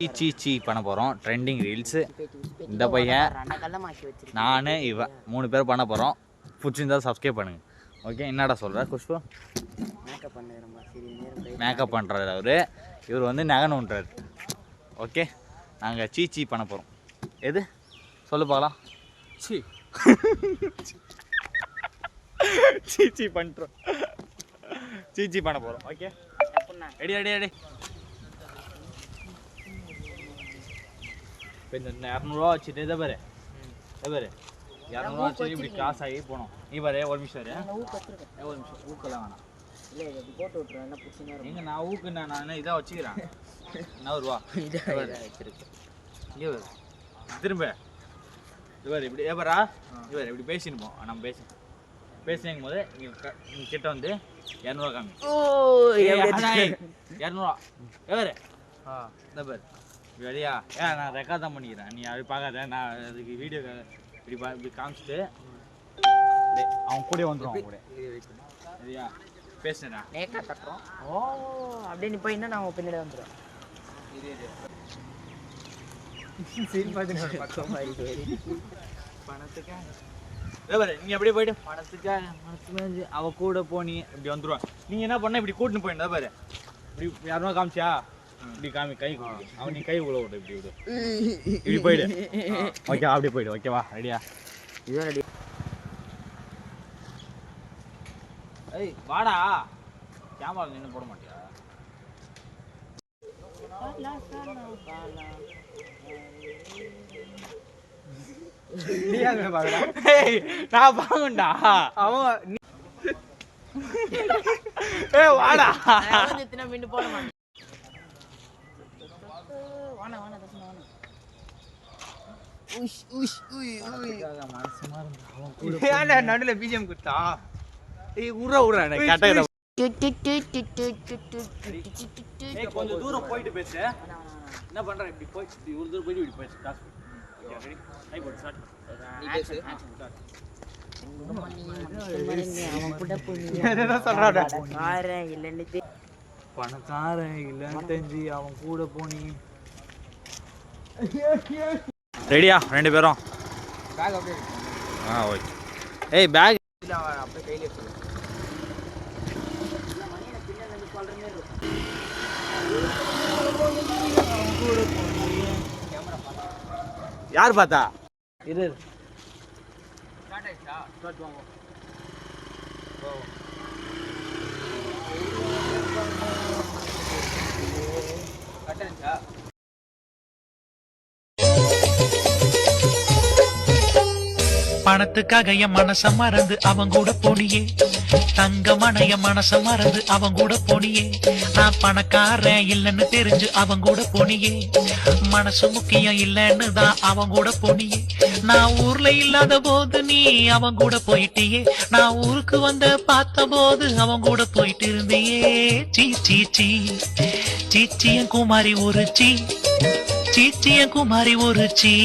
சீ பண்ண போகிறோம். Trending reels. இந்த பையன் நான் இவன் 3 பேர் பண்ண போகிறோம். பிடிச்சிருந்தா சப்ஸ்கிரைப் பண்ணுங்கள். ஓகே, என்னடா சொல்கிற குஷ்பு? மேக்கப் பண்ணுறாரு அவர். இவர் வந்து நகனுன்றார். ஓகே, நாங்கள் சீ பண்ண போகிறோம். எது சொல்லு பார்க்கலாம். சீ பண்ணுறோம். சீ பண்ண போகிறோம். Okay, ready. இப்போ இந்த 200 வச்சுட்டு இதை பாரு 200 வச்சு இப்படி காசு ஆகி போனோம். நீ பாரு ஒரு நிமிஷம் ஊக்கெல்லாம் வேணாம். எங்க நான் ஊக்கு நான் இதாக வச்சுக்கிறேன். என்ன ரூபா இங்கே வரு திரும்ப இவர் இப்படி ஏப்பரா இவர் இப்படி பேசினுப்போம். நம்ம பேசினும் போது இங்கே கிட்ட வந்து 200 காமி. 200 எவரு இந்த பேர் வெளியா நான் ரெக்கார்ட் தான் பண்ணிக்கிறேன். நீ அப்படி பார்க்காத. நான் அதுக்கு வீடியோ இப்படி காமிச்சிட்டு அவன் கூட வந்துடும். அவன் கூட சரியா பேசுறேன். நேக்கா கட்டுறோம். ஓ அப்படியே நீ போய் நான் பின்னாடி வந்துடுவேன். பணத்துக்காக நீ அப்படியே போயிட்டு பணத்துக்காக அவ கூட போனி இப்படி வந்துடுவான். நீங்க என்ன பண்ண இப்படி கூட்டின்னு போயிருந்தா பாரு. இப்படி யாருமா காமிச்சியா இப்படி காமி கை அவன் நீ கை உள்ள விடு. இப்படி போயிடு. ஓகே, அப்படி போயிடு. ஓகேவா? ரெடியா? இதுதான் ரெடி. ஏய் வாடா, கேமரா நின்று போட மாட்டியா? நான் பாங்கண்டா அவன். ஏய் வாடா, போட மாட்டேன். நடுல பிஜிஎம் கொடுத்தா கொஞ்சம் தூரம் போயிட்டு பேசு. என்ன பண்ற? இப்படி போய் ஒரு தூரம் போயிட்டு இப்படி பேசு. காசு பணக்காரன் இல்லைன்னு தெரிஞ்சு அவன் கூட போனி. ரெடியா 2 பேரும்? ஓகே. ஏய் பேக் அப்படியே கையில சொல்லு. யார் பார்த்தா? இது பணத்துக்காக என் மனச மறந்து அவன் கூட போனியே. தங்கமான என் மனச மறந்து அவன் கூட போனியே. நான் பணக்காரன் இல்லைன்னு தெரிஞ்சு அவன் கூட போனியே. மனசு முக்கியம் இல்லைன்னு தான் அவன் கூட போனியே. நான் ஊர்ல இல்லாத போது நீ அவன் கூட போயிட்டியே. நான் ஊருக்கு வந்த பார்த்த போது அவன் கூட போயிட்டு இருந்தியே. சீச்சியன் குமாரி ஒரு சீச்சியன் குமாரி ஒரு சீ.